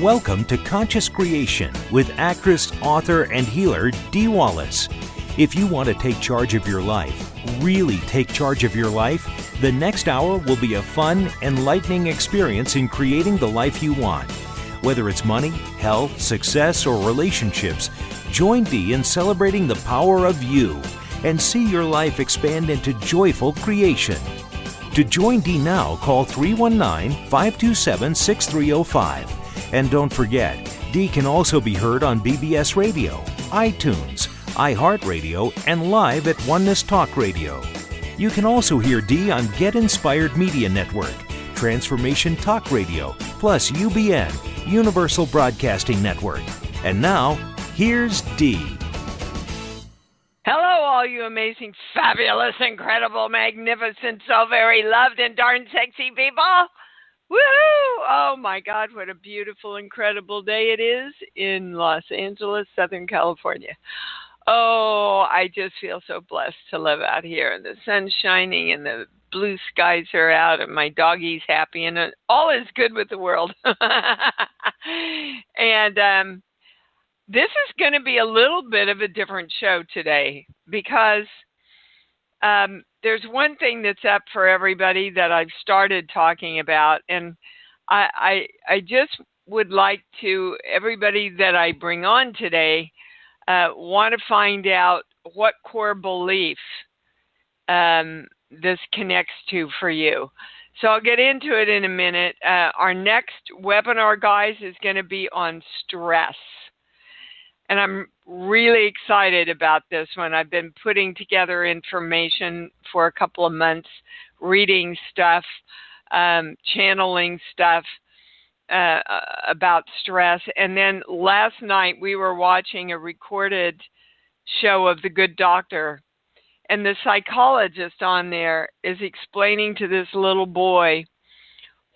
Welcome to Conscious Creation with actress, author, and healer Dee Wallace. If you want to take charge of your life, really take charge of your life, the next hour will be a fun, enlightening experience in creating the life you want. Whether it's money, health, success, or relationships, join Dee in celebrating the power of you and see your life expand into joyful creation. To join Dee now, call 319-527-6305. And don't forget, Dee can also be heard on BBS Radio, iTunes, iHeartRadio, and live at Oneness Talk Radio. You can also hear Dee on Get Inspired Media Network, Transformation Talk Radio, plus UBN, Universal Broadcasting Network. And now, here's Dee. Hello, all you amazing, fabulous, incredible, magnificent, so very loved and darn sexy people. Woohoo! Oh my God, what a beautiful, incredible day it is in Los Angeles, Southern California. Oh, I just feel so blessed to live out here. And the sun's shining and the blue skies are out and my doggie's happy and all is good with the world. And this is going to be a little bit of a different show today because there's one thing that's up for everybody that I've started talking about, and I just would like to, everybody that I bring on today, want to find out what core belief this connects to for you. So I'll get into it in a minute. Our next webinar, guys, is going to be on stress. And I'm really excited about this one. I've been putting together information for a couple of months, reading stuff, channeling stuff about stress. And then last night we were watching a recorded show of The Good Doctor. And the psychologist on there is explaining to this little boy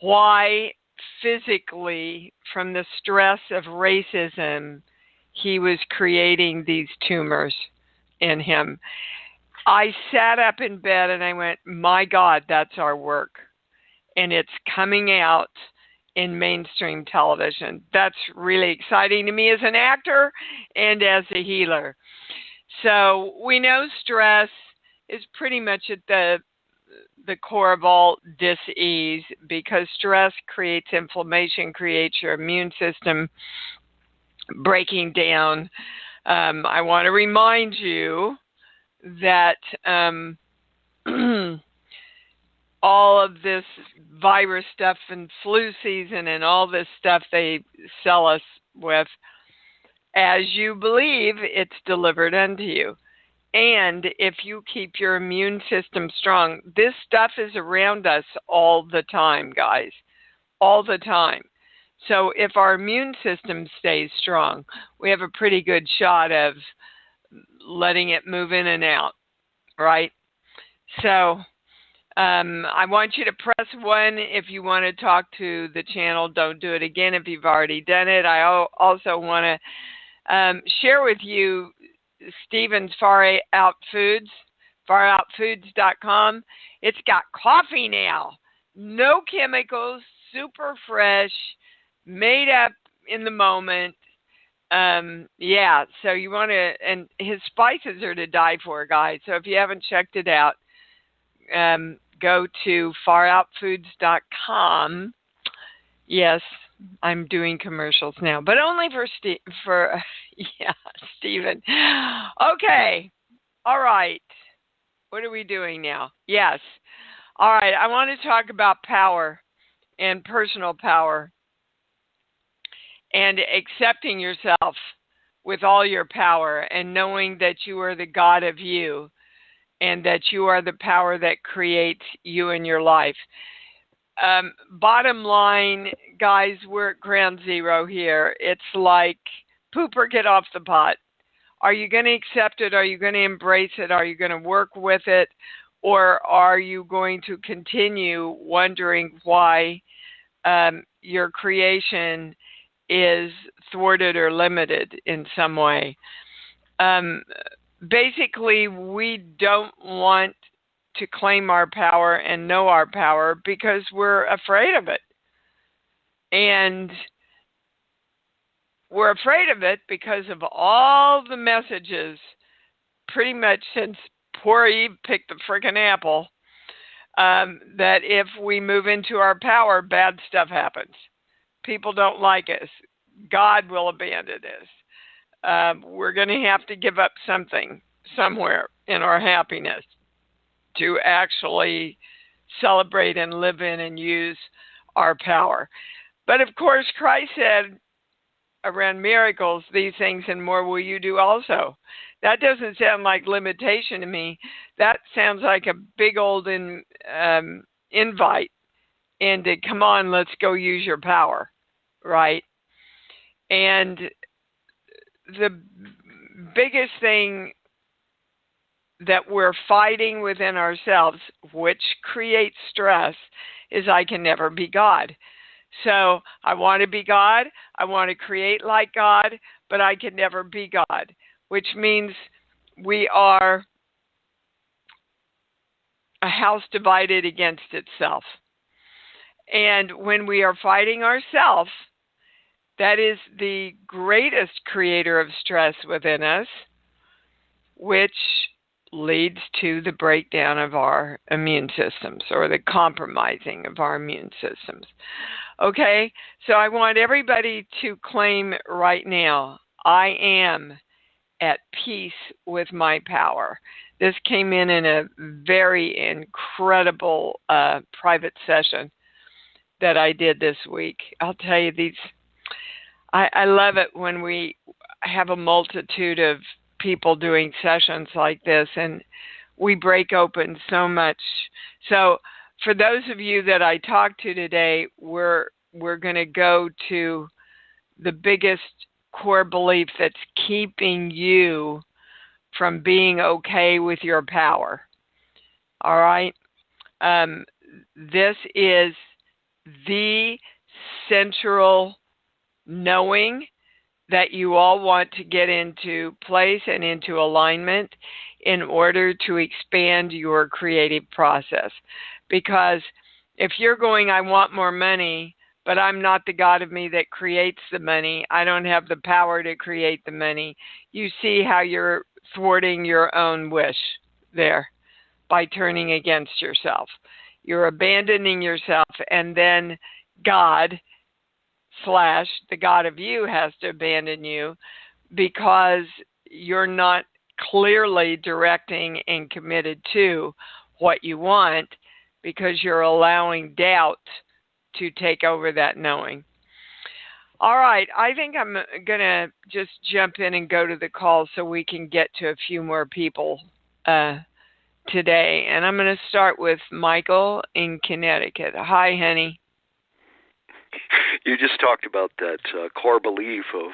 why physically, from the stress of racism, he was creating these tumors in him. I sat up in bed and I went, my God, that's our work. And it's coming out in mainstream television. That's really exciting to me as an actor and as a healer. So we know stress is pretty much at the core of all dis-ease because stress creates inflammation, creates your immune system breaking down. I want to remind you that all of this virus stuff and flu season and all this stuff they sell us with, as you believe, it's delivered unto you. And if you keep your immune system strong, this stuff is around us all the time, guys, all the time. So if our immune system stays strong, we have a pretty good shot of letting it move in and out, right? So I want you to press 1 if you want to talk to the channel. Don't do it again if you've already done it. I also want to share with you Stephen's Far Out Foods, faroutfoods.com. It's got coffee now. No chemicals, super fresh, made up in the moment. Yeah, so you want to, and his spices are to die for, guys. So if you haven't checked it out, go to faroutfoods.com. Yes, I'm doing commercials now, but only for Stephen. Okay. All right. What are we doing now? Yes. All right. I want to talk about power and personal power and accepting yourself with all your power and knowing that you are the God of you and that you are the power that creates you in your life. Bottom line, guys, we're at ground zero here. It's like poop or get off the pot. Are you going to accept it? Are you going to embrace it? Are you going to work with it? Or are you going to continue wondering why your creation is thwarted or limited in some way? Basically, we don't want to claim our power and know our power because we're afraid of it. And we're afraid of it because of all the messages pretty much since poor Eve picked the frickin' apple, that if we move into our power, bad stuff happens. People don't like us. God will abandon us. We're going to have to give up something somewhere in our happiness to actually celebrate and live in and use our power. But of course, Christ said around miracles, these things and more will you do also. That doesn't sound like limitation to me. That sounds like a big old invite into, come on, let's go use your power, right? And the biggest thing that we're fighting within ourselves, which creates stress, is I can never be God. So I want to be God, I want to create like God, but I can never be God, which means we are a house divided against itself. And when we are fighting ourselves, that is the greatest creator of stress within us, which leads to the breakdown of our immune systems or the compromising of our immune systems. Okay, so I want everybody to claim right now, I am at peace with my power. This came in a very incredible private session that I did this week. I'll tell you, I love it when we have a multitude of people doing sessions like this, and we break open so much. So for those of you that I talked to today, we're going to go to the biggest core belief that's keeping you from being okay with your power. All right? This is the central knowing that you all want to get into place and into alignment in order to expand your creative process. Because if you're going, I want more money, but I'm not the God of me that creates the money, I don't have the power to create the money, you see how you're thwarting your own wish there by turning against yourself. You're abandoning yourself, and then God / the God of you has to abandon you because you're not clearly directing and committed to what you want, because you're allowing doubt to take over that knowing. All right, I think I'm going to just jump in and go to the call so we can get to a few more people today. And I'm going to start with Michael in Connecticut. Hi, honey. You just talked about that core belief of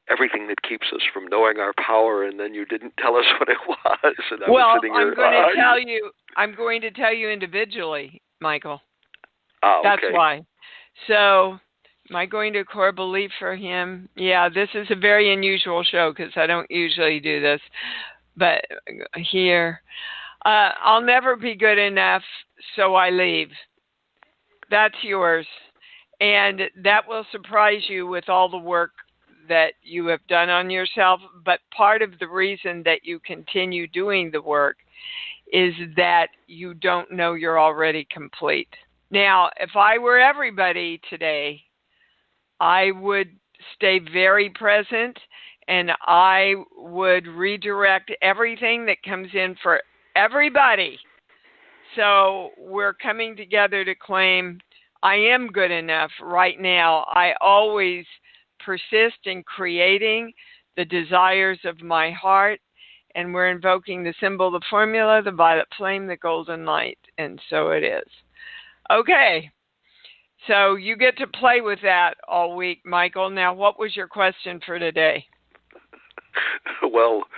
everything that keeps us from knowing our power, and then you didn't tell us what it was. And I was sitting here, I'm going to tell you individually, Michael. Oh, okay. That's why. So, am I going to core belief for him? Yeah, this is a very unusual show because I don't usually do this. But here, I'll never be good enough, so I leave. That's yours. And that will surprise you with all the work that you have done on yourself. But part of the reason that you continue doing the work is that you don't know you're already complete. Now, if I were everybody today, I would stay very present, and I would redirect everything that comes in for everybody. So we're coming together to claim I am good enough right now. I always persist in creating the desires of my heart, and we're invoking the symbol, the formula, the violet flame, the golden light, and so it is. Okay, so you get to play with that all week, Michael. Now, what was your question for today? Well,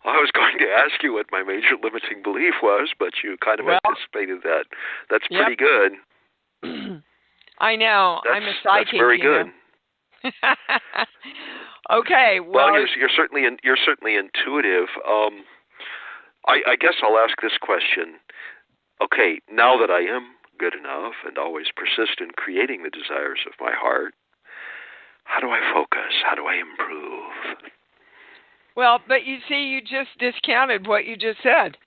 I was going to ask you what my major limiting belief was, but you kind of anticipated that. That's pretty good. I know. I'm a psychic. That's very good. Okay. Well, you're certainly intuitive. I guess I'll ask this question. Okay, now that I am good enough and always persist in creating the desires of my heart, How do I focus? How do I improve? Well, but you see, you just discounted what you just said.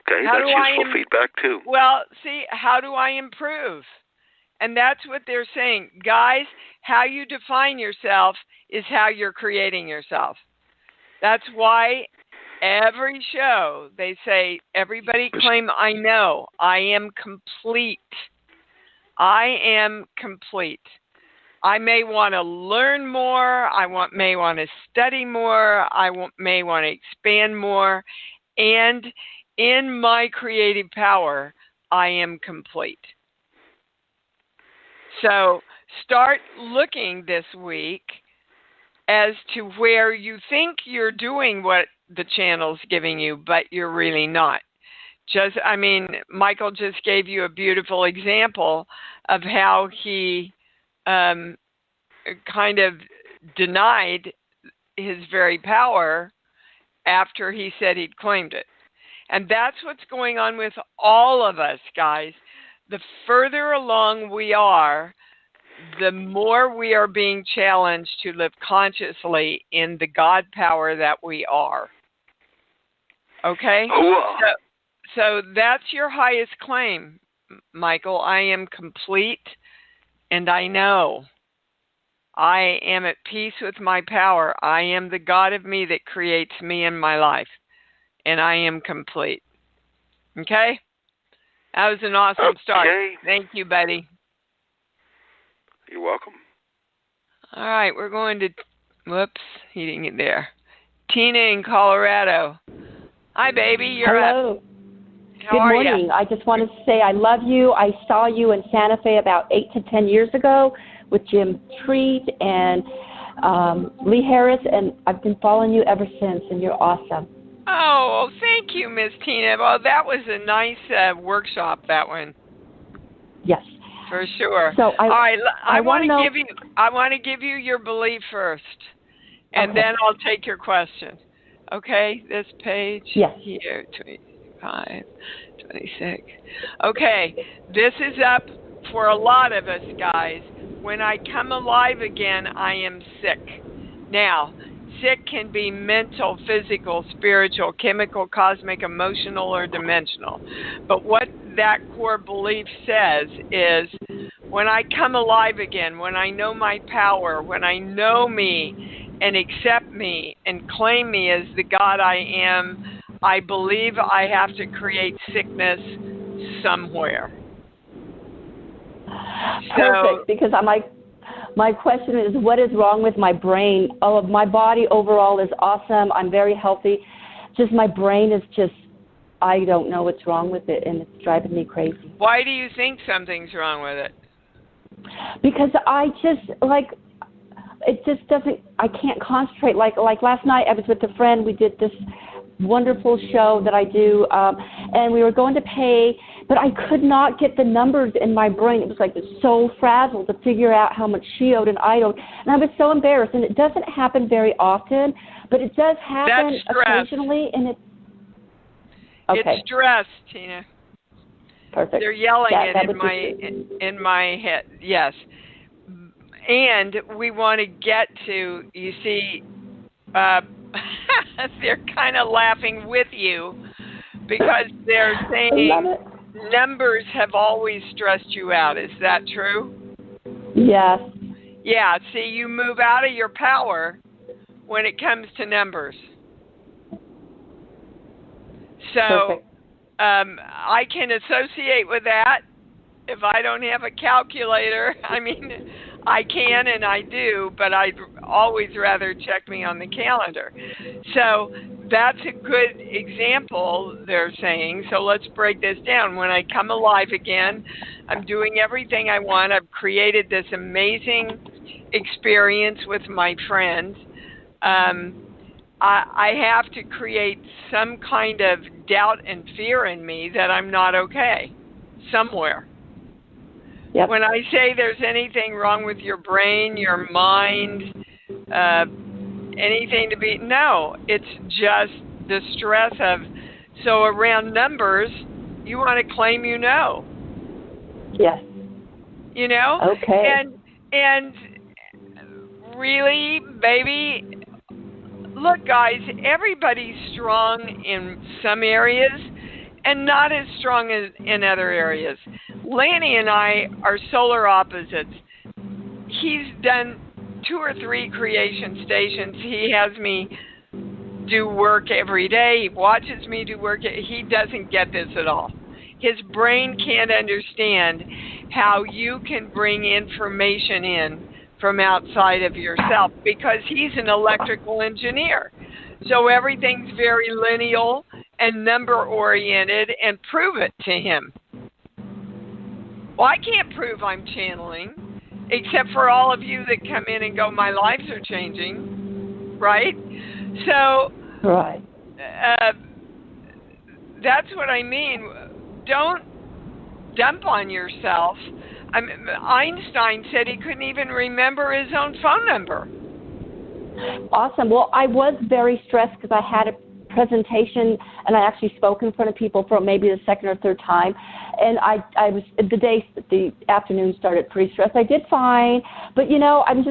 Okay, that's useful feedback too. Well, see, how do I improve? And that's what they're saying. Guys, how you define yourself is how you're creating yourself. That's why every show they say, everybody claim, I know, I am complete. I am complete. I may want to learn more. May want to study more. May want to expand more. And in my creative power, I am complete. So start looking this week as to where you think you're doing what the channel's giving you, but you're really not. Michael just gave you a beautiful example of how he kind of denied his very power after he said he'd claimed it. And that's what's going on with all of us, guys. The further along we are, the more we are being challenged to live consciously in the God power that we are. Okay? So that's your highest claim, Michael. I am complete, and I know. I am at peace with my power. I am the God of me that creates me in my life, and I am complete. Okay? That was an awesome start. Thank you, buddy. You're welcome. All right, we're going to... Whoops, he didn't get there. Tina in Colorado. Hi, baby. You're Hello. up. How are you? Good morning. I just want to say I love you. I saw you in Santa Fe about 8 to 10 years ago with Jim Treat and Lee Harris, and I've been following you ever since, and you're awesome. Oh, well, thank you, Miss Tina. Well, that was a nice workshop, that one. Yes. For sure. So all right, I want to give you your belief first, and then I'll take your question. Okay, this page here, 25, 26. Okay, this is up for a lot of us, guys. When I come alive again, I am sick. Now, sick can be mental, physical, spiritual, chemical, cosmic, emotional, or dimensional. But what that core belief says is, when I come alive again, when I know my power, when I know me and accept me and claim me as the God I am, I believe I have to create sickness somewhere. Perfect, because my question is, what is wrong with my brain? Oh, my body overall is awesome. I'm very healthy. Just my brain is just, I don't know what's wrong with it, and it's driving me crazy. Why do you think something's wrong with it? Because I just, it just doesn't, I can't concentrate. Like last night I was with a friend. We did this wonderful show that I do, and we were going to pay, but I could not get the numbers in my brain. It was so frazzled to figure out how much she owed and I owed, and I was so embarrassed. And it doesn't happen very often, but it does happen occasionally, and it's okay. It's stress, Tina. Perfect. They're yelling in my head. Yes. And we want to get to, you see, they're kind of laughing with you because they're saying numbers have always stressed you out. Is that true? Yes. Yeah. See, you move out of your power when it comes to numbers. So I can associate with that. If I don't have a calculator, I can and I do, but I'd always rather check me on the calendar. So that's a good example, they're saying. So let's break this down. When I come alive again, I'm doing everything I want. I've created this amazing experience with my friend. I have to create some kind of doubt and fear in me that I'm not okay somewhere. Yep. When I say there's anything wrong with your brain, your mind, anything to be, no, it's just the stress of, so around numbers, you want to claim you know. Yes. You know? Okay. And really, baby, look, guys, everybody's strong in some areas and not as strong as in other areas. Lanny and I are solar opposites. He's done 2 or 3 creation stations. He has me do work every day. He watches me do work. He doesn't get this at all. His brain can't understand how you can bring information in from outside of yourself because he's an electrical engineer. So everything's very lineal and number-oriented, and prove it to him. Well, I can't prove I'm channeling, except for all of you that come in and go, my lives are changing, right? So right. That's what I mean. Don't dump on yourself. Einstein said he couldn't even remember his own phone number. Awesome. Well, I was very stressed because I had a presentation and I actually spoke in front of people for maybe the second or third time, and I was the afternoon started pretty stressed. I did fine, but I'm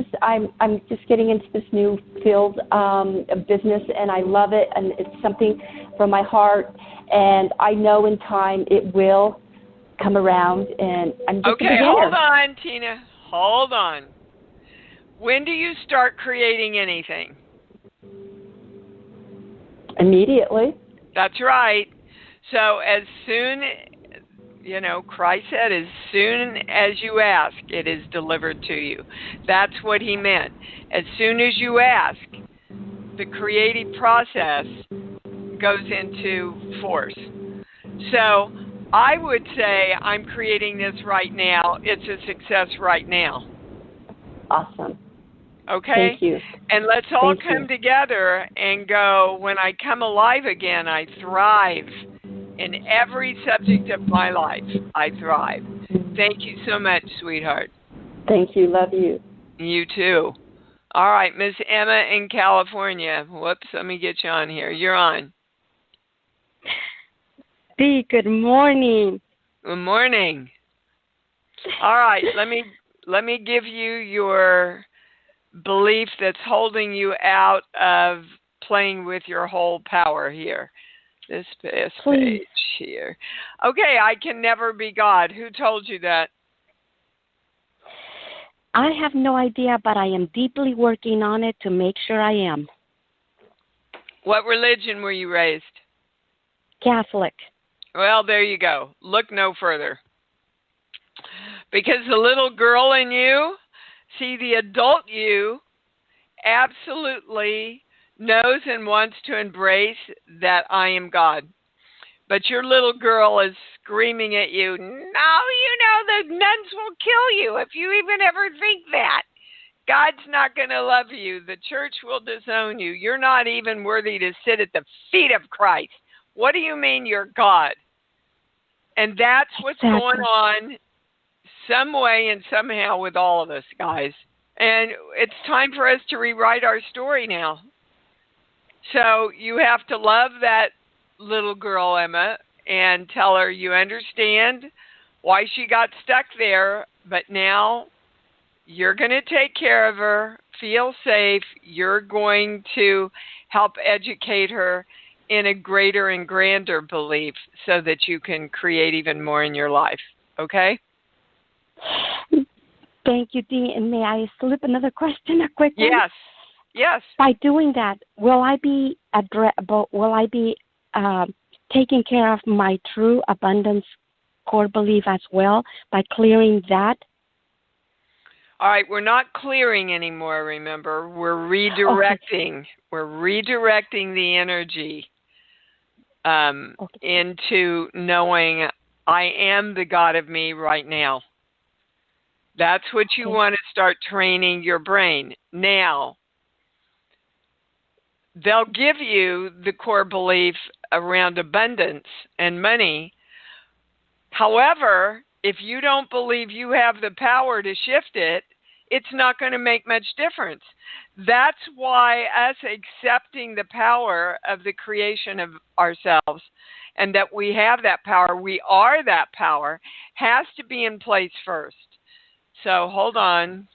just getting into this new field of business, and I love it, and it's something from my heart, and I know in time it will come around, and I'm just okay. Hold on, Tina. Hold on. When do you start creating anything? Immediately. That's right. So as soon, Christ said, as soon as you ask, it is delivered to you. That's what he meant. As soon as you ask, the creative process goes into force. So I would say I'm creating this right now. It's a success right now. Awesome. Okay? Thank you. And let's all come together and go, when I come alive again, I thrive. In every subject of my life, I thrive. Thank you so much, sweetheart. Thank you. Love you. You too. All right, Miss Emma in California. Whoops, let me get you on here. You're on. Dee, good morning. Good morning. All right, let me give you your belief that's holding you out of playing with your whole power here. This page here. Okay, I can never be God. Who told you that? I have no idea, but I am deeply working on it to make sure I am. What religion were you raised? Catholic. Well, there you go. Look no further. Because the little girl in you, see, the adult you absolutely knows and wants to embrace that I am God. But your little girl is screaming at you, no, the nuns will kill you if you even ever think that. God's not going to love you. The church will disown you. You're not even worthy to sit at the feet of Christ. What do you mean you're God? And that's what's going on some way and somehow with all of us, guys. And it's time for us to rewrite our story now. So you have to love that little girl, Emma, and tell her you understand why she got stuck there, but now you're going to take care of her, feel safe. You're going to help educate her in a greater and grander belief so that you can create even more in your life. Okay? Thank you, Dee. And may I slip another question, a quick one? Yes. By doing that, will I be taking care of my true abundance core belief as well by clearing that? All right, we're not clearing anymore, remember. We're redirecting. Okay. We're redirecting the energy into knowing I am the God of me right now. That's what you want to start training your brain. Now, they'll give you the core belief around abundance and money. However, if you don't believe you have the power to shift it, it's not going to make much difference. That's why us accepting the power of the creation of ourselves and that we have that power, we are that power, has to be in place first. So hold on.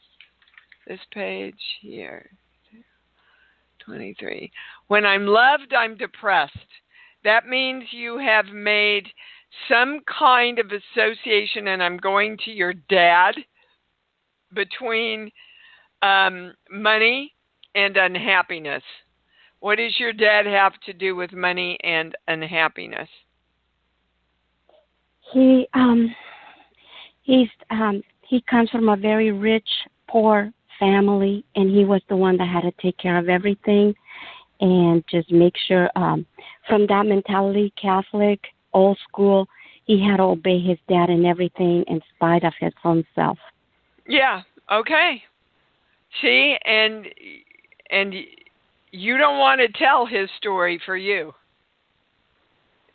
This page here. 23. When I'm loved, I'm depressed. That means you have made some kind of association, and I'm going to your dad, between money and unhappiness. What does your dad have to do with money and unhappiness? He comes from a very rich, poor family, and he was the one that had to take care of everything and just make sure, from that mentality, Catholic, old school, he had to obey his dad in everything in spite of his own self. Yeah, okay. See, and you don't want to tell his story for you.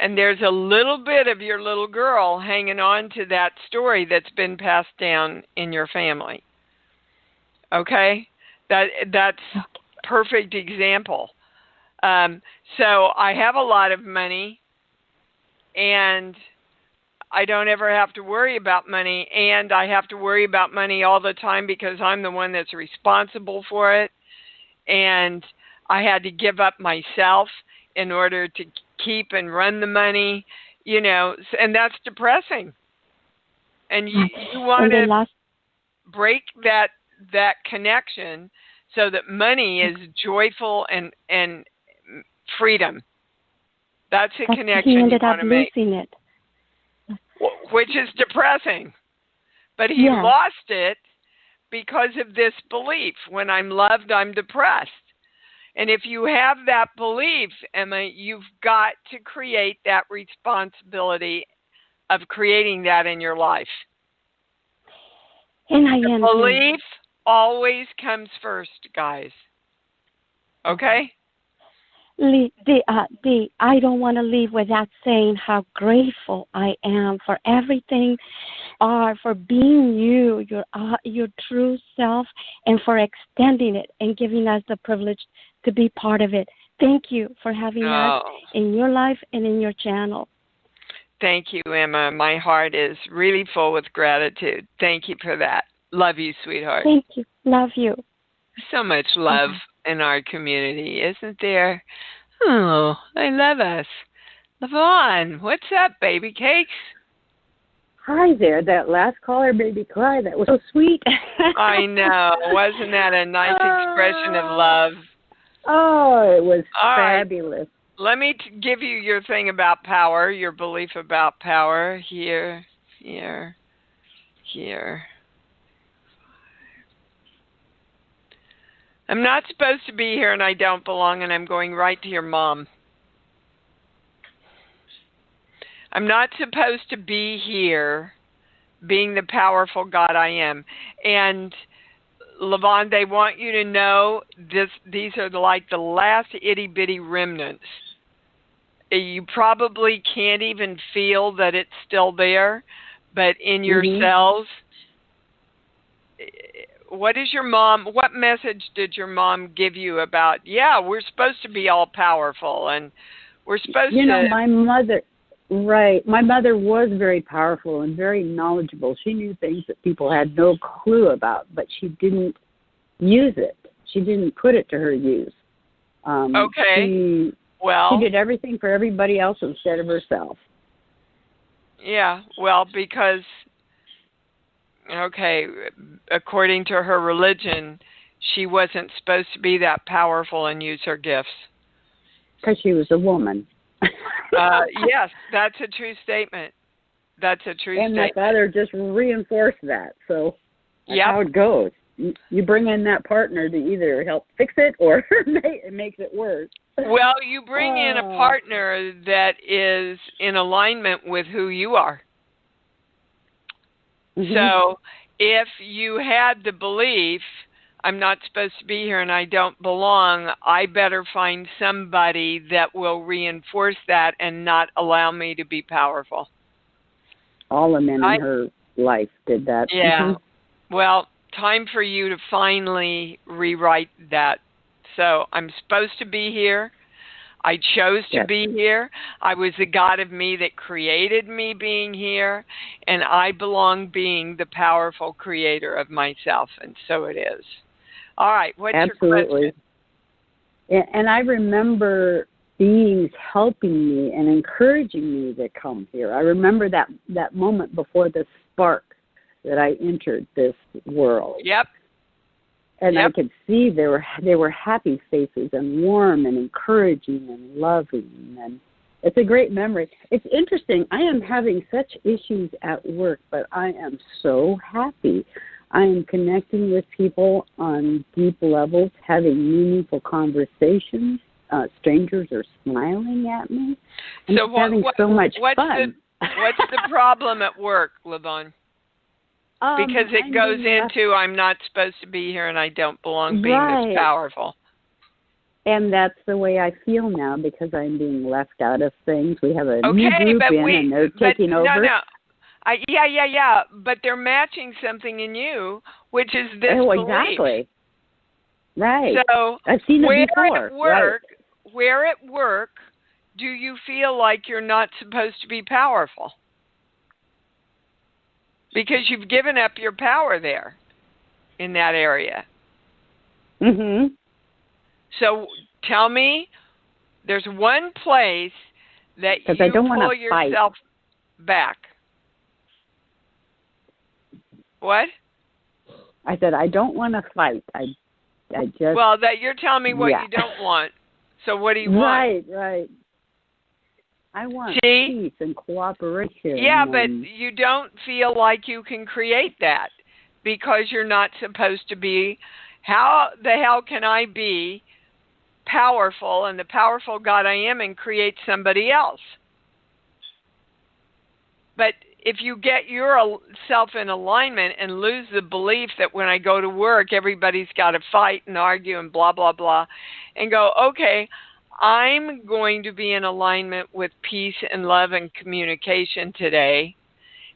And there's a little bit of your little girl hanging on to that story that's been passed down in your family. Okay? That's perfect example. So I have a lot of money, and I don't ever have to worry about money, and I have to worry about money all the time because I'm the one that's responsible for it, and I had to give up myself in order to keep and run the money, and that's depressing. And you want to break that connection so that money is joyful and freedom. That's a connection he ended you up want to make. losing it. Which is depressing. But he lost it because of this belief. When I'm loved, I'm depressed. And if you have that belief, Emma, you've got to create that responsibility of creating that in your life. And I am. Belief always comes first, guys. Okay? I don't want to leave without saying how grateful I am for everything, for being you, your true self, and for extending it and giving us the privilege to be part of it. Thank you for having us in your life and in your channel. Thank you, Emma. My heart is really full with gratitude. Thank you for that. Love you, sweetheart. Thank you. Love you. So much love in our community, isn't there? Oh, I love us. Lavon, what's up, baby cakes? Hi there. That last caller made me cry. That was so sweet. I know. Wasn't that a nice expression of love? Oh, it was all fabulous. Right. Let me give you your thing about power, your belief about power. Here. I'm not supposed to be here and I don't belong, and I'm going right to your mom. I'm not supposed to be here being the powerful God I am. And Lavon, they want you to know these are like the last itty-bitty remnants. You probably can't even feel that it's still there, but in your cells. What message did your mom give you about, we're supposed to be all powerful and we're supposed to... my mother was very powerful and very knowledgeable. She knew things that people had no clue about, but she didn't use it. She didn't put it to her use. Okay. She did everything for everybody else instead of herself. Yeah, well, because... Okay, according to her religion, she wasn't supposed to be that powerful and use her gifts. Because she was a woman. Yes, that's a true statement. That's a true statement. And my father just reinforced that. So that's how it goes. You bring in that partner to either help fix it or it makes it worse. Well, you bring in a partner that is in alignment with who you are. So if you had the belief, I'm not supposed to be here and I don't belong, I better find somebody that will reinforce that and not allow me to be powerful. All the men in her life did that. Yeah. Well, time for you to finally rewrite that. So I'm supposed to be here. I chose to be here. I was the God of me that created me being here, and I belong being the powerful creator of myself, and so it is. All right. What's Absolutely. your question? And I remember beings helping me and encouraging me to come here. I remember that moment before the spark that I entered this world. Yep. And yep. I could see they were happy faces and warm and encouraging and loving, and it's a great memory. It's interesting. I am having such issues at work, but I am so happy. I am connecting with people on deep levels, having meaningful conversations. Strangers are smiling at me. I'm so having so much fun. What's the problem at work, Levon? Because it goes into I'm not supposed to be here and I don't belong being this powerful. And that's the way I feel now because I'm being left out of things. We have a new group and they're taking over. No. Yeah. But they're matching something in you, which is this belief. Exactly. Right. So I've seen it before. Where at work do you feel like you're not supposed to be powerful? Because you've given up your power there in that area. Mhm. So tell me, there's one place that you pull yourself back. What? I said I don't want to fight. I just. Well, that you're telling me what you don't want. So what do you want? Right. I want peace and cooperation. Yeah, but you don't feel like you can create that because you're not supposed to be. How the hell can I be powerful and the powerful God I am and create somebody else? But if you get yourself in alignment and lose the belief that when I go to work, everybody's got to fight and argue and blah, blah, blah, and go, okay, I'm going to be in alignment with peace and love and communication today,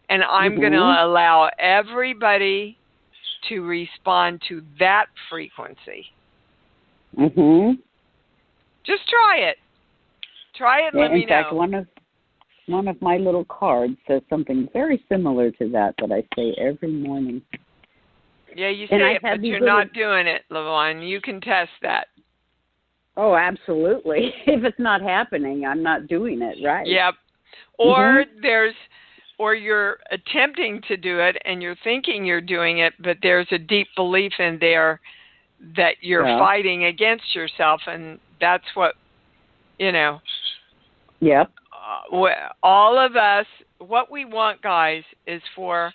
and I'm going to allow everybody to respond to that frequency. Just try it. Try it and let me know. In fact, one of my little cards says something very similar to that I say every morning. Yeah, you say it, but you're not doing it, Levon. You can test that. Oh, absolutely. If it's not happening, I'm not doing it, right? Yep. Or or you're attempting to do it and you're thinking you're doing it, but there's a deep belief in there that you're fighting against yourself, and that's what, Yep. All of us, what we want, guys, is for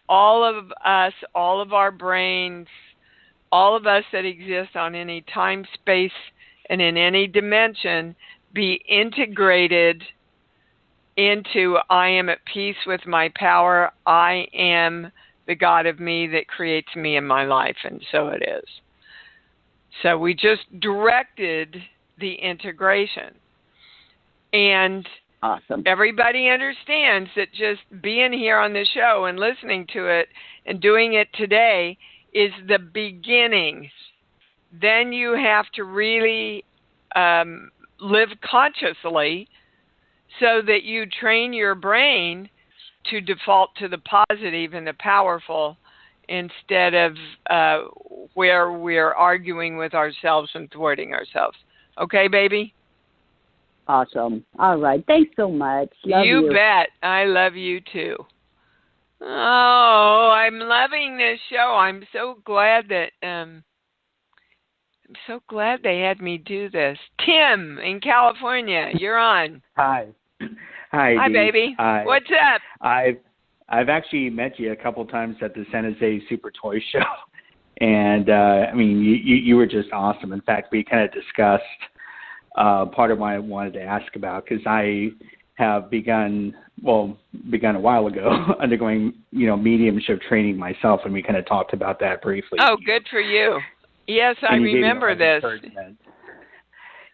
all of us, all of our brains, all of us that exist on any time, space, and in any dimension, be integrated into I am at peace with my power. I am the God of me that creates me in my life, and so it is. So we just directed the integration. And awesome. Everybody understands that just being here on this show and listening to it and doing it today is the beginning. Then you have to really live consciously so that you train your brain to default to the positive and the powerful instead of where we're arguing with ourselves and thwarting ourselves. Okay, baby? Awesome. All right. Thanks so much. Love you. You bet. I love you too. Oh, I'm loving this show. I'm so glad that they had me do this. Tim in California, you're on. Hi, Hi, Dee. baby. Hi. What's up? I've actually met you a couple times at the San Jose Super Toy Show, and you were just awesome. In fact, we kind of discussed part of what I wanted to ask about because I have begun a while ago undergoing mediumship training myself, and we kind of talked about that briefly. Oh, good for you. Yes, I remember this.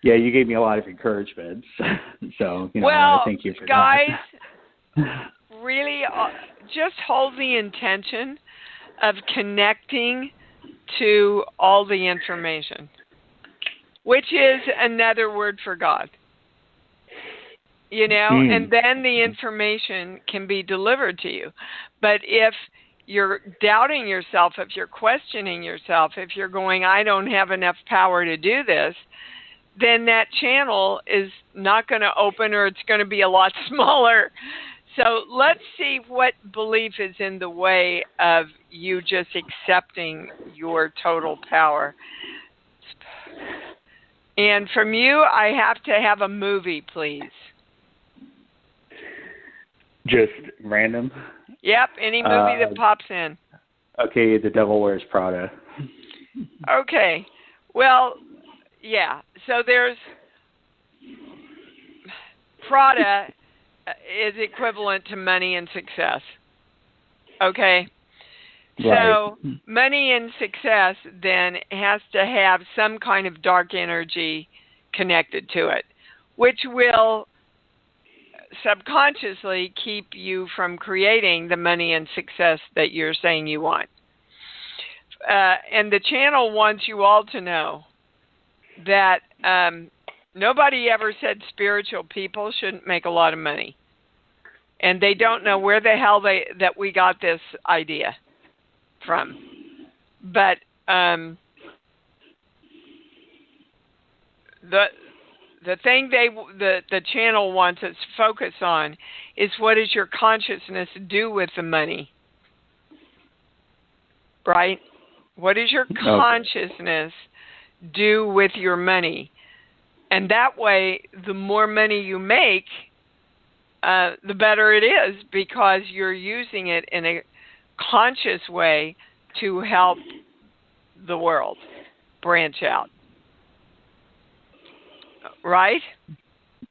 Yeah, you gave me a lot of encouragement. So, I want to thank you for that. Guys, really just hold the intention of connecting to all the information, which is another word for God. And then the information can be delivered to you. But if you're doubting yourself, if you're questioning yourself, if you're going, I don't have enough power to do this, then that channel is not going to open, or it's going to be a lot smaller. So let's see what belief is in the way of you just accepting your total power. And from you, I have to have a movie, please. Just random? Yep, any movie that pops in. Okay, The Devil Wears Prada. Okay, well, yeah. So there's Prada is equivalent to money and success. Okay? Right. So money and success then has to have some kind of dark energy connected to it, which will subconsciously keep you from creating the money and success that you're saying you want. And the channel wants you all to know that nobody ever said spiritual people shouldn't make a lot of money. And they don't know where the hell that we got this idea from. But the thing the channel wants us to focus on is, what does your consciousness do with the money? Right? What does your consciousness do with your money? And that way, the more money you make, the better it is, because you're using it in a conscious way to help the world branch out. Right?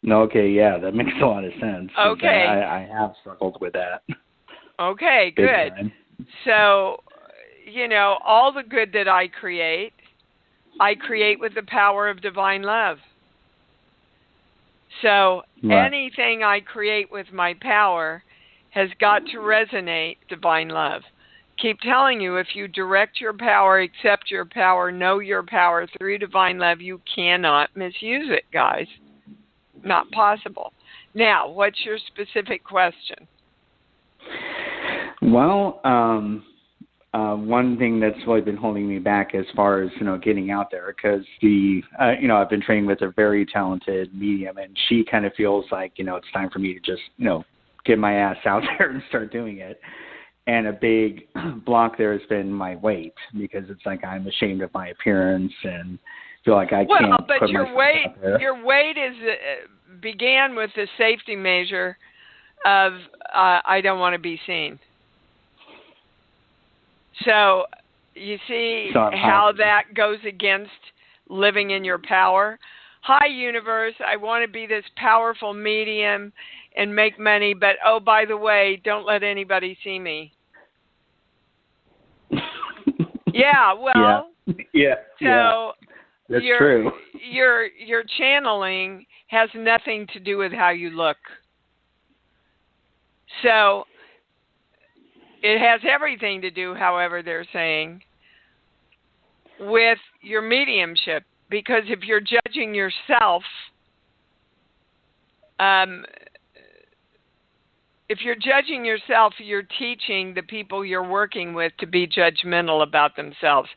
Okay, yeah, that makes a lot of sense. Okay. I have struggled with that. Okay, Big good. time. So, all the good that I create with the power of divine love. So anything I create with my power has got to resonate divine love. Keep telling you, if you direct your power, accept your power, know your power through divine love, you cannot misuse it, guys. Not possible. Now, what's your specific question? Well, one thing that's really been holding me back as far as, getting out there, because I've been training with a very talented medium, and she kind of feels like, it's time for me to just, get my ass out there and start doing it. And a big block there has been my weight, because it's like I'm ashamed of my appearance and feel like I can't but put your myself weight, out there. Your weight is began with the safety measure of I don't want to be seen. So you see how that goes against living in your power. Hi, universe, I want to be this powerful medium and make money, but oh, by the way, don't let anybody see me. Yeah, well, yeah. So that's true. Your channeling has nothing to do with how you look. So it has everything to do, however they're saying, with your mediumship. Because if you're judging yourself, you're teaching the people you're working with to be judgmental about themselves,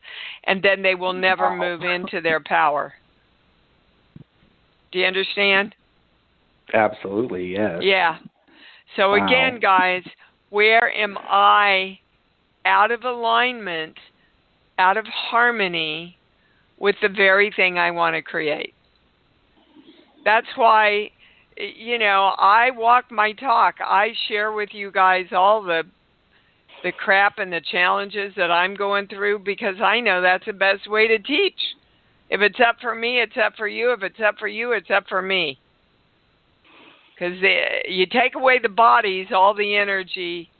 and then they will never move into their power. Do you understand? Absolutely, yes. Yeah. So again, guys, where am I out of alignment, out of harmony with the very thing I want to create? That's why, I walk my talk. I share with you guys all the crap and the challenges that I'm going through, because I know that's the best way to teach. If it's up for me, it's up for you. If it's up for you, it's up for me. Because you take away the bodies, all the energy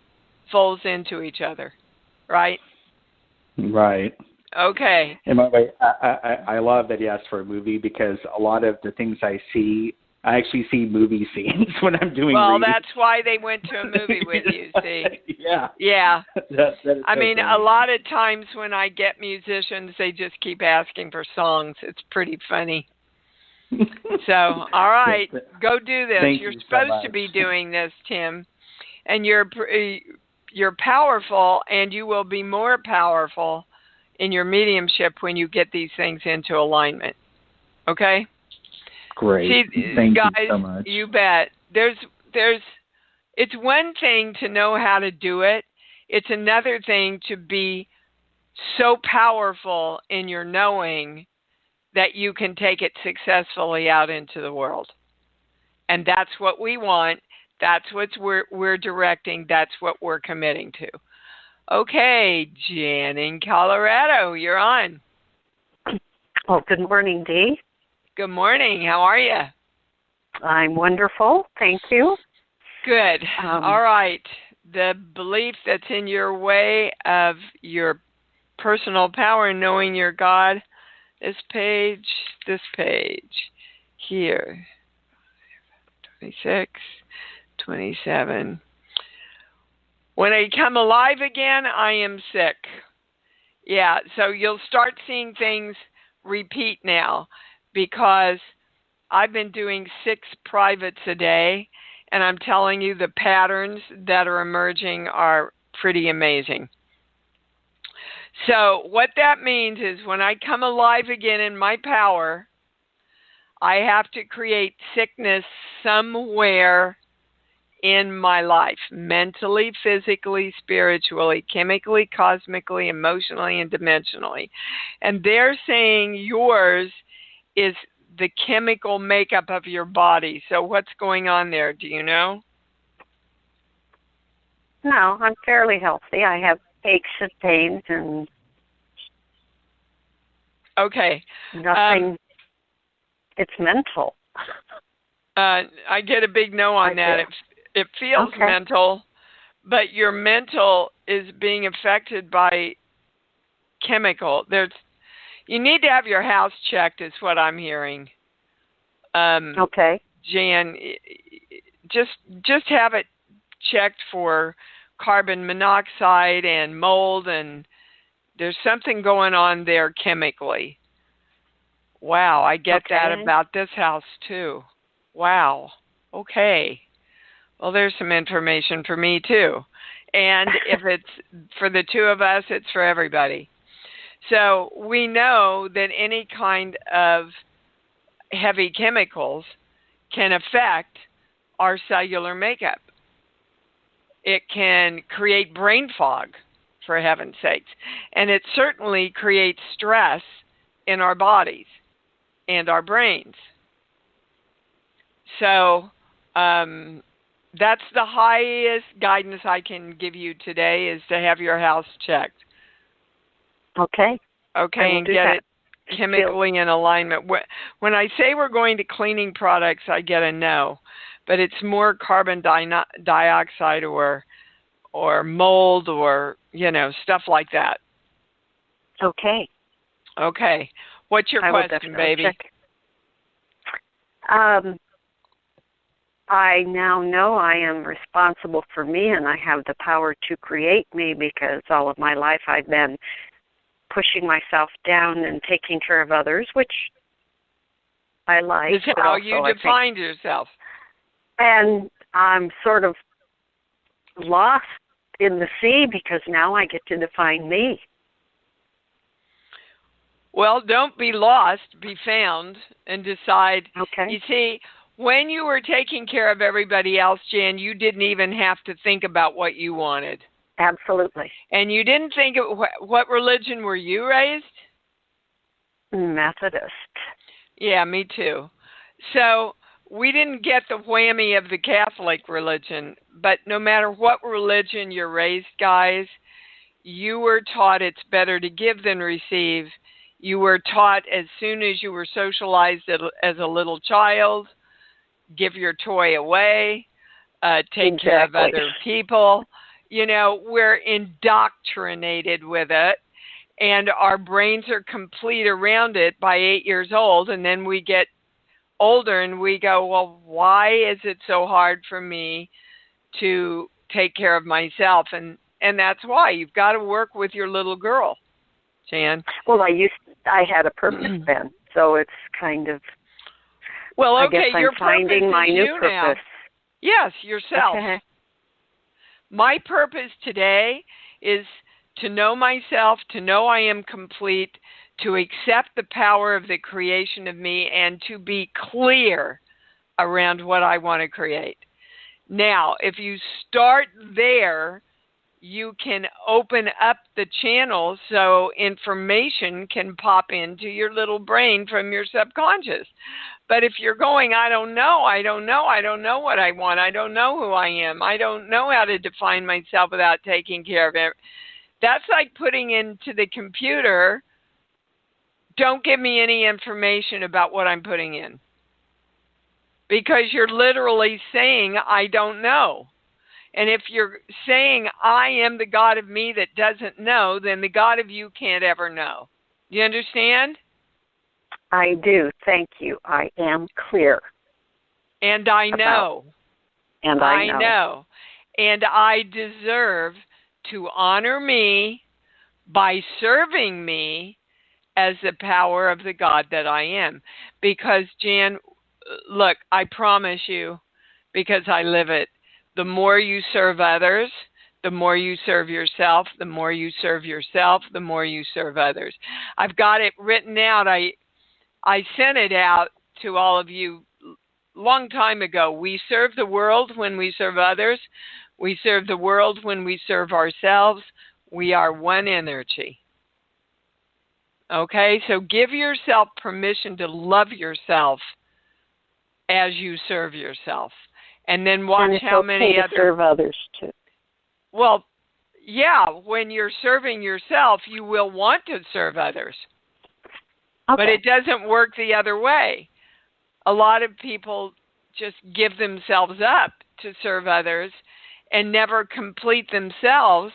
folds into each other, right? Right. Okay. And by the way, I love that you asked for a movie, because a lot of the things I actually see movie scenes when I'm doing readings. That's why they went to a movie with you, see? Yeah. Yeah. That is I so mean, funny. a lot of times when I get musicians, they just keep asking for songs. It's pretty funny. So, all right, go do this. Thank You're you so supposed much. to be doing this, Tim. And you're you're powerful, and you will be more powerful in your mediumship when you get these things into alignment. Okay? Great. See, Thank guys, you so much. You bet. It's one thing to know how to do it. It's another thing to be so powerful in your knowing that you can take it successfully out into the world. And that's what we want. That's what we're directing. That's what we're committing to. Okay, Jan in Colorado, you're on. Well, good morning, Dee. Good morning. How are you? I'm wonderful. Thank you. Good. All right. The belief that's in your way of your personal power and knowing your God, this page, here, 26, 27. When I come alive again, I am sick. Yeah, so you'll start seeing things repeat now because I've been doing 6 privates a day, and I'm telling you the patterns that are emerging are pretty amazing. So what that means is when I come alive again in my power, I have to create sickness somewhere in my life, mentally, physically, spiritually, chemically, cosmically, emotionally, and dimensionally. And they're saying yours is the chemical makeup of your body. So what's going on there? Do you know? No, I'm fairly healthy. I have aches and pains and okay. Nothing. It's mental. I get a big no on that. It feels mental, but your mental is being affected by chemical. You need to have your house checked, is what I'm hearing. Okay. Jan, just have it checked for carbon monoxide and mold, and there's something going on there chemically. Wow, I get that about this house too. Wow. Okay. Well, there's some information for me too. And if it's for the two of us, it's for everybody. So we know that any kind of heavy chemicals can affect our cellular makeup. It can create brain fog, for heaven's sakes. And it certainly creates stress in our bodies and our brains. So that's the highest guidance I can give you today, is to have your house checked. Okay. Okay, and get it chemically in alignment. When I say we're going to cleaning products, I get a no. But it's more carbon dioxide or mold or, stuff like that. Okay. Okay. What's your question, baby? Check. I now know I am responsible for me, and I have the power to create me, because all of my life I've been pushing myself down and taking care of others, which I like. This is how you defined yourself. And I'm sort of lost in the sea, because now I get to define me. Well, don't be lost, be found, and decide. Okay. You see, when you were taking care of everybody else, Jan, you didn't even have to think about what you wanted. Absolutely. And you didn't think of what religion were you raised? Methodist. Yeah, me too. So we didn't get the whammy of the Catholic religion, but no matter what religion you're raised, guys, you were taught it's better to give than receive. You were taught as soon as you were socialized as a little child, give your toy away, take care of other people. We're indoctrinated with it, and our brains are complete around it by 8 years old, and then we get older and we go, well, why is it so hard for me to take care of myself? And that's why you've got to work with your little girl, Jan. Well, I had a purpose then, so it's kind of. Well, okay, I guess I'm your finding purpose my is new you purpose. Now. Yes, yourself. Okay. My purpose today is to know myself, to know I am complete, to accept the power of the creation of me, and to be clear around what I want to create. Now, if you start there, you can open up the channel so information can pop into your little brain from your subconscious. But if you're going, I don't know what I want, I don't know who I am, I don't know how to define myself without taking care of it, that's like putting into the computer, don't give me any information about what I'm putting in. Because you're literally saying, I don't know. And if you're saying, I am the God of me that doesn't know, then the God of you can't ever know. You understand? I do. Thank you. I am clear. And I know. And I know. And I deserve to honor me by serving me as the power of the God that I am. Because, Jan, look, I promise you, because I live it, the more you serve others, the more you serve yourself, the more you serve yourself, the more you serve others. I've got it written out. I sent it out to all of you a long time ago. We serve the world when we serve others. We serve the world when we serve ourselves. We are one energy. Okay, so give yourself permission to love yourself as you serve yourself. And then watch and how many other serve others too. Well, yeah, when you're serving yourself, you will want to serve others. Okay. But it doesn't work the other way. A lot of people just give themselves up to serve others and never complete themselves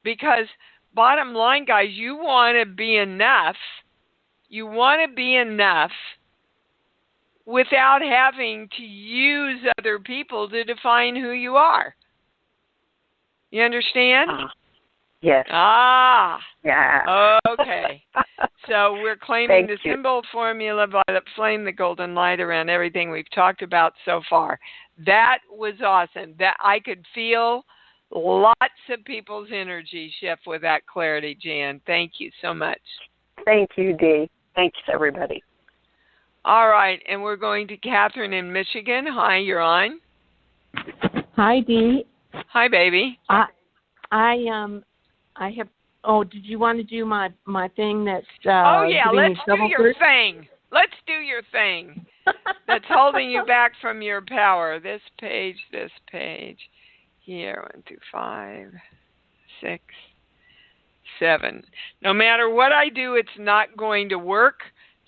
because, bottom line, guys, you want to be enough. You want to be enough without having to use other people to define who you are. You understand? Yes. Yeah. Okay. So we're claiming the symbol formula, violet flame, the golden light around everything we've talked about so far. That was awesome. That I could feel lots of people's energy shift with that clarity, Jan. Thank you so much. Thank you, Dee. Thanks, everybody. All right, and we're going to Catherine in Michigan. Hi, you're on. Hi, Dee. Hi, baby. I have. Oh, did you want to do my thing that's? Oh yeah, let's do your thing. Let's do your thing. That's holding you back from your power. This page. Here, 1 through 5, 6, 7. No matter what I do, it's not going to work.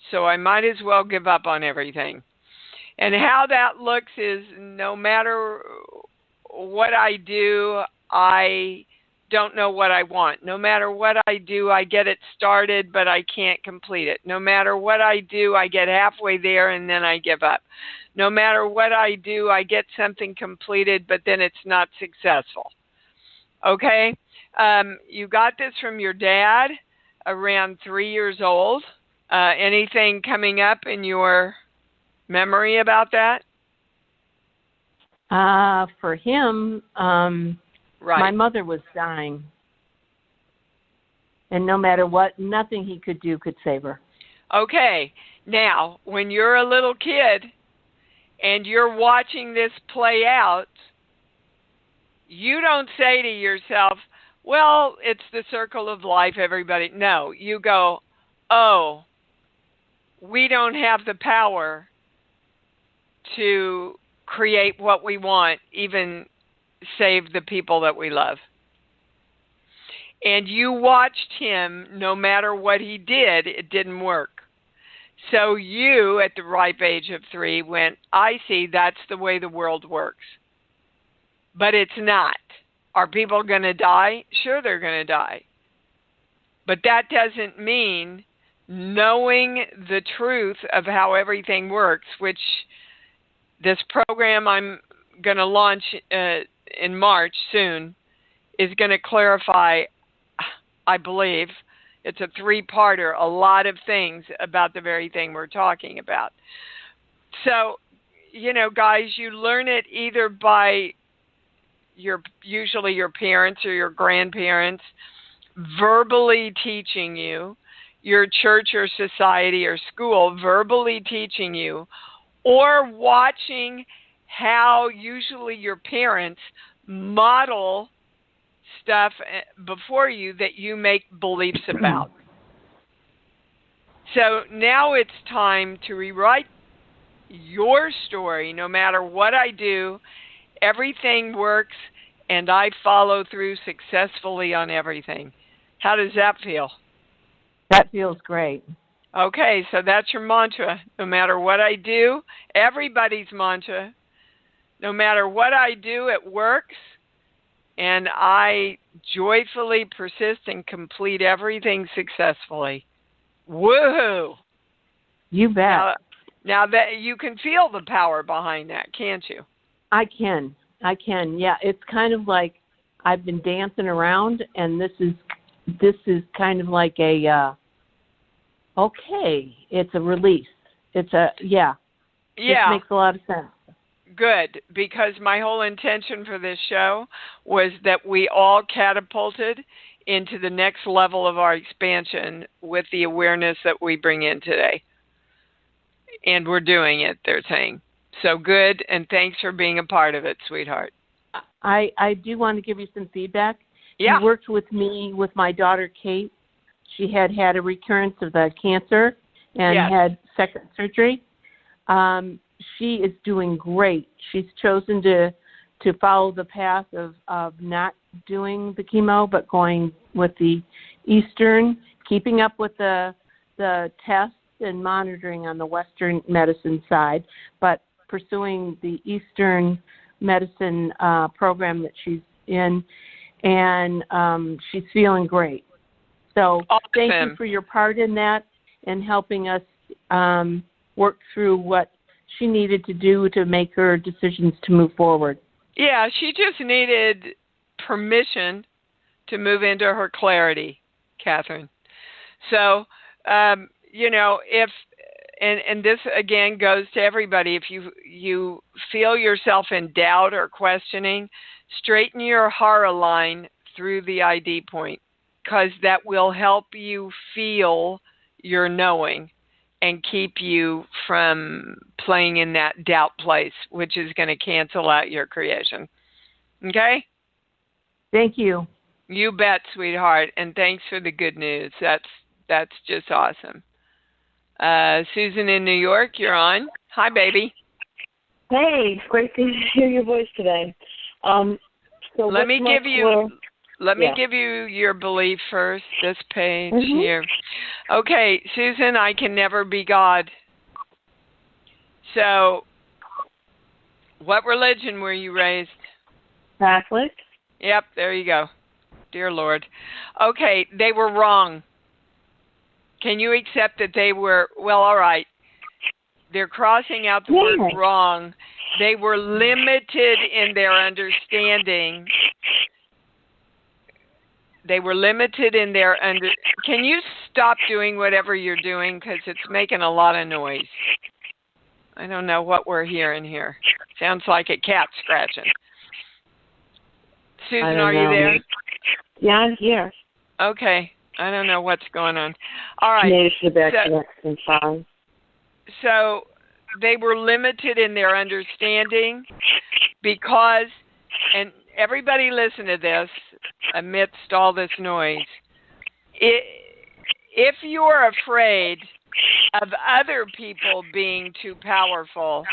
So I might as well give up on everything. And how that looks is no matter what I do, I don't know what I want. No matter what I do, I get it started, but I can't complete it. No matter what I do, I get halfway there and then I give up. No matter what I do, I get something completed, but then it's not successful. Okay? You got this from your dad around 3 years old. Anything coming up in your memory about that? For him, right. My mother was dying. And no matter what, nothing he could do could save her. Okay. Now, when you're a little kid and you're watching this play out, you don't say to yourself, well, it's the circle of life, everybody. No, you go, oh, we don't have the power to create what we want, even save the people that we love. And you watched him, no matter what he did, it didn't work. So you, at the ripe age of 3, went, I see, that's the way the world works. But it's not. Are people going to die? Sure, they're going to die. But that doesn't mean knowing the truth of how everything works, which this program I'm going to launch in March soon is going to clarify, I believe, it's a 3-parter, a lot of things about the very thing we're talking about. So, guys, you learn it either by usually your parents or your grandparents verbally teaching you, your church or society or school verbally teaching you, or watching how usually your parents model stuff before you that you make beliefs about. So now it's time to rewrite your story. No matter what I do, everything works, and I follow through successfully on everything. How does that feel? That feels great. Okay, so that's your mantra. No matter what I do, everybody's mantra. No matter what I do, it works, and I joyfully persist and complete everything successfully. Woohoo! You bet. Now that you can feel the power behind that, can't you? I can. Yeah, it's kind of like I've been dancing around, and this is kind of like a okay. It's a release. It's a yeah. Yeah. It makes a lot of sense. Good, because my whole intention for this show was that we all catapulted into the next level of our expansion with the awareness that we bring in today. And we're doing it, they're saying. So good, and thanks for being a part of it, sweetheart. I do want to give you some feedback. Yeah. You worked with me with my daughter, Kate. She had a recurrence of the cancer and had second surgery. She is doing great. She's chosen to follow the path of not doing the chemo, but going with the Eastern, keeping up with the tests and monitoring on the Western medicine side, but pursuing the Eastern medicine program that she's in, and she's feeling great. So awesome. Thank you for your part in that and helping us work through what she needed to do to make her decisions to move forward. Yeah, she just needed permission to move into her clarity, Catherine. So, if and this again goes to everybody, if you feel yourself in doubt or questioning, straighten your Hara line through the ID point, because that will help you feel your knowing and keep you from playing in that doubt place, which is going to cancel out your creation. Okay? Thank you. You bet, sweetheart, and thanks for the good news. That's just awesome. Susan in New York, you're on. Hi, baby. Hey, it's great to hear your voice today. So let me give you your belief first. This page here. Okay, Susan, I can never be God. So, what religion were you raised? Catholic. Yep, there you go. Dear Lord. Okay, they were wrong. Can you accept that they were, well, all right. They're crossing out the word wrong. They were limited in their understanding. They were limited in their Can you stop doing whatever you're doing, because it's making a lot of noise? I don't know what we're hearing here. Sounds like a cat scratching. Susan, are you there? Yeah, I'm here. Okay. I don't know what's going on. All right. So they were limited in their understanding because, and everybody listen to this amidst all this noise, if you're afraid of other people being too powerful,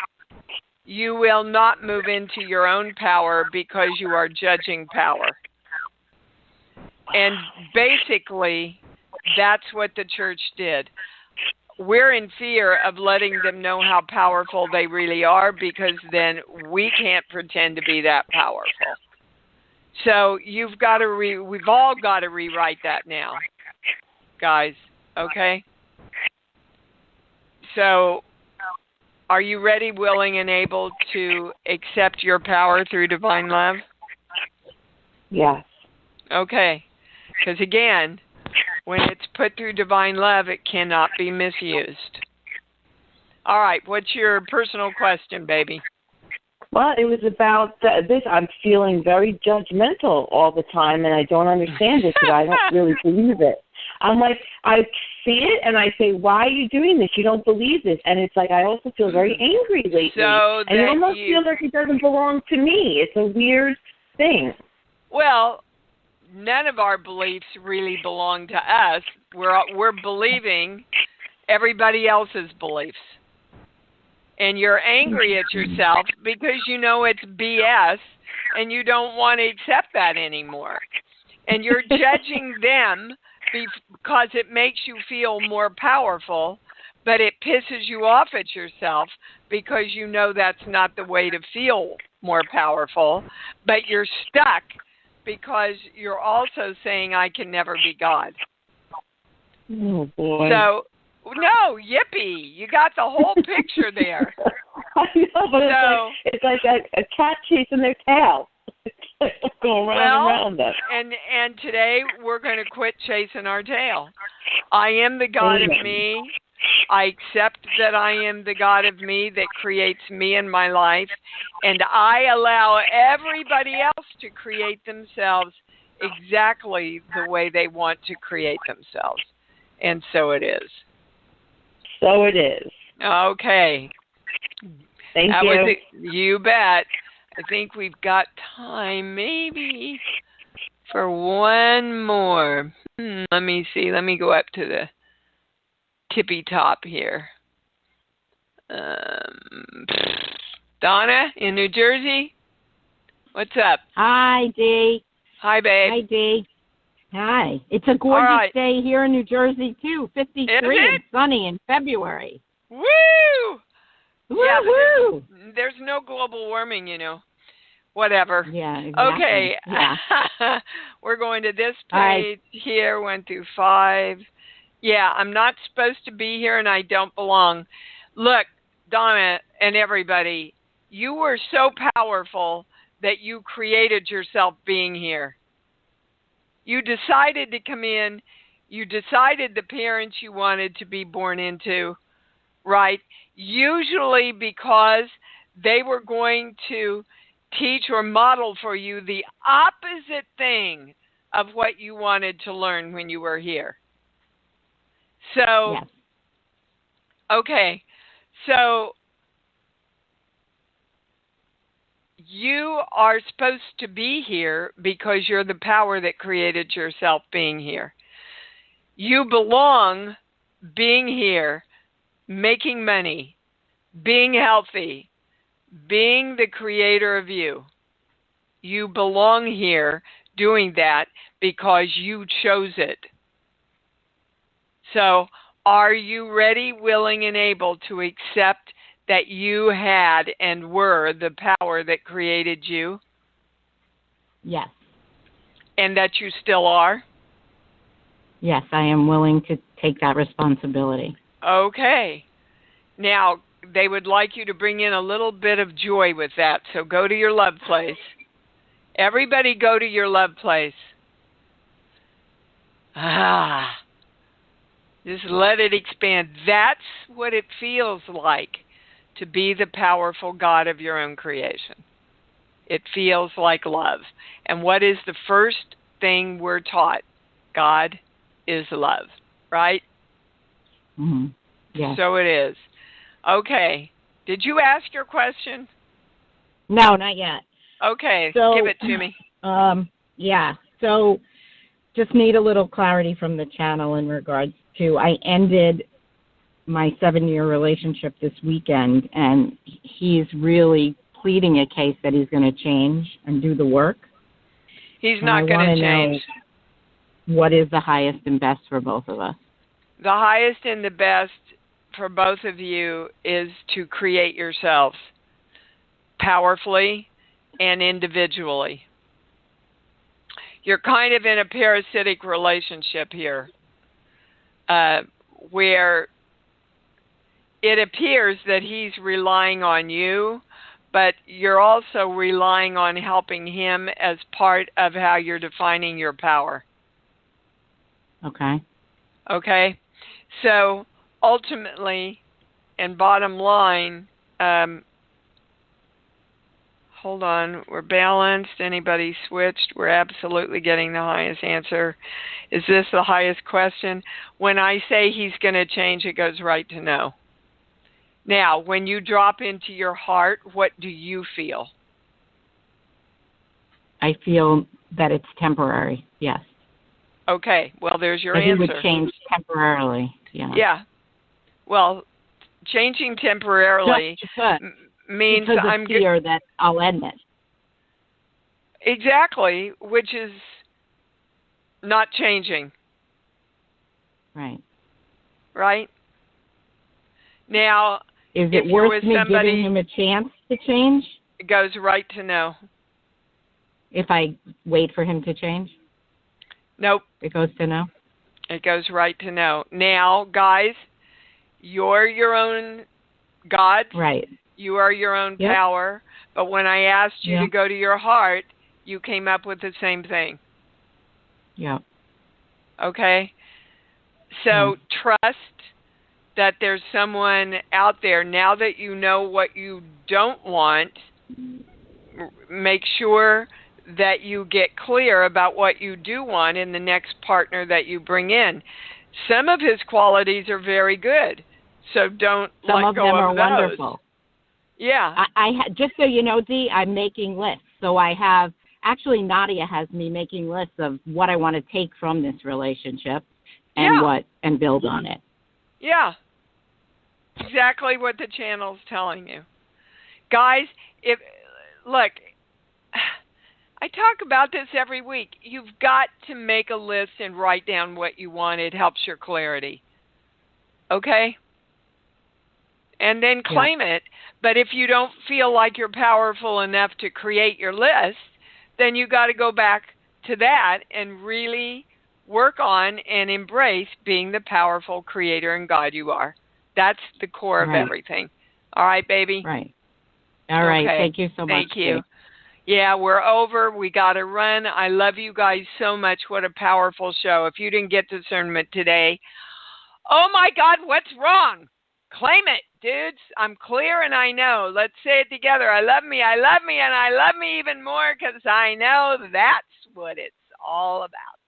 you will not move into your own power because you are judging power. And basically, that's what the church did. We're in fear of letting them know how powerful they really are, because then we can't pretend to be that powerful. So we've all got to rewrite that now, guys, okay? So are you ready, willing, and able to accept your power through divine love? Yes. Okay. Because again, when it's put through divine love, it cannot be misused. All right, what's your personal question, baby? Well, it was about this. I'm feeling very judgmental all the time, and I don't understand it because I don't really believe it. I'm like, I see it, and I say, why are you doing this? You don't believe this. And it's like I also feel very angry lately. So and you almost feel like it doesn't belong to me. It's a weird thing. Well, none of our beliefs really belong to us. We're believing everybody else's beliefs. And you're angry at yourself because you know it's BS and you don't want to accept that anymore. And you're judging them because it makes you feel more powerful, but it pisses you off at yourself because you know that's not the way to feel more powerful, but you're stuck because you're also saying, I can never be God. Oh, boy. So, no, yippee. You got the whole picture there. I know, but it's like a cat chasing their tail. It's like going round and around them. And today we're going to quit chasing our tail. I am the God of me. I accept that I am the God of me that creates me in my life. And I allow everybody else to create themselves exactly the way they want to create themselves. And so it is. So it is. Okay. Thank you. You bet. I think we've got time maybe for one more. Let me see. Let me go up to the tippy top here. Donna in New Jersey? What's up? Hi, Dee. Hi, babe. Hi, Dee. Hi. It's a gorgeous day here in New Jersey, too. 53 and sunny in February. Woo! Woo-hoo! Yeah, there's no global warming, you know. Whatever. Yeah, exactly. Okay. Yeah. We're going to this page here, 1 through 5. Yeah, I'm not supposed to be here and I don't belong. Look, Donna and everybody, you were so powerful that you created yourself being here. You decided to come in. You decided the parents you wanted to be born into, right? Usually because they were going to teach or model for you the opposite thing of what you wanted to learn when you were here. So, yes. Okay, so you are supposed to be here because you're the power that created yourself being here. You belong being here, making money, being healthy, being the creator of you. You belong here doing that because you chose it. So, are you ready, willing, and able to accept that you had and were the power that created you? Yes. And that you still are? Yes, I am willing to take that responsibility. Okay. Now, they would like you to bring in a little bit of joy with that. So go to your love place. Everybody go to your love place. Just let it expand. That's what it feels like to be the powerful God of your own creation. It feels like love. And what is the first thing we're taught? God is love, right? Mm-hmm. Yes. So it is. Okay. Did you ask your question? No, not yet. Okay. So, give it to me. Yeah. So just need a little clarity from the channel in regards to, I ended my 7-year relationship this weekend, and he's really pleading a case that he's going to change and do the work. He's not going to change. What is the highest and best for both of us? The highest and the best for both of you is to create yourselves powerfully and individually. You're kind of in a parasitic relationship here, where it appears that he's relying on you, but you're also relying on helping him as part of how you're defining your power. Okay. Okay? So, ultimately, and bottom line, Hold on. We're balanced. Anybody switched? We're absolutely getting the highest answer. Is this the highest question? When I say he's going to change, it goes right to no. Now, when you drop into your heart, what do you feel? I feel that it's temporary, yes. Okay, well, there's your answer. He would change temporarily, yeah. Yeah. Well, changing temporarily means because of fear that I'll end it. Exactly, which is not changing. Right. Right? Now, is it worth me giving him a chance to change? It goes right to no. If I wait for him to change? Nope. It goes to no? It goes right to no. Now, guys, you're your own God. Right. You are your own power. But when I asked you to go to your heart, you came up with the same thing. Yeah. Okay? So trust that there's someone out there. Now that you know what you don't want, make sure that you get clear about what you do want in the next partner that you bring in. Some of his qualities are very good, so don't let go of those. Some of them are wonderful. Yeah. Just so you know, Dee, I'm making lists. So I have, actually Nadia has me making lists of what I want to take from this relationship and build on it. Yeah. Exactly what the channel's telling you. Guys, look, I talk about this every week. You've got to make a list and write down what you want. It helps your clarity. Okay? And then claim it. But if you don't feel like you're powerful enough to create your list, then you got to go back to that and really work on and embrace being the powerful creator and God you are. That's the core of everything. All right, baby? Right. All right. Thank you so much. Thank you. Yeah, we're over. We got to run. I love you guys so much. What a powerful show. If you didn't get discernment today, oh my God, what's wrong? Claim it, dudes. I'm clear and I know. Let's say it together. I love me, and I love me even more because I know that's what it's all about.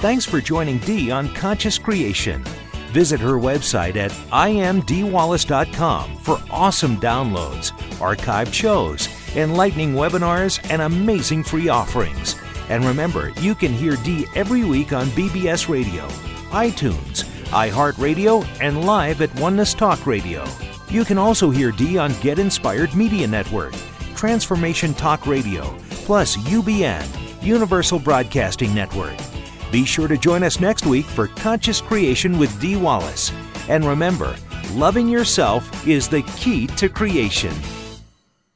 Thanks for joining Dee on Conscious Creation. Visit her website at imdwallace.com for awesome downloads, archived shows, enlightening webinars, and amazing free offerings. And remember, you can hear Dee every week on BBS Radio, iTunes, iHeartRadio, and live at Oneness Talk Radio. You can also hear Dee on Get Inspired Media Network, Transformation Talk Radio, plus UBN, Universal Broadcasting Network. Be sure to join us next week for Conscious Creation with Dee Wallace. And remember, loving yourself is the key to creation.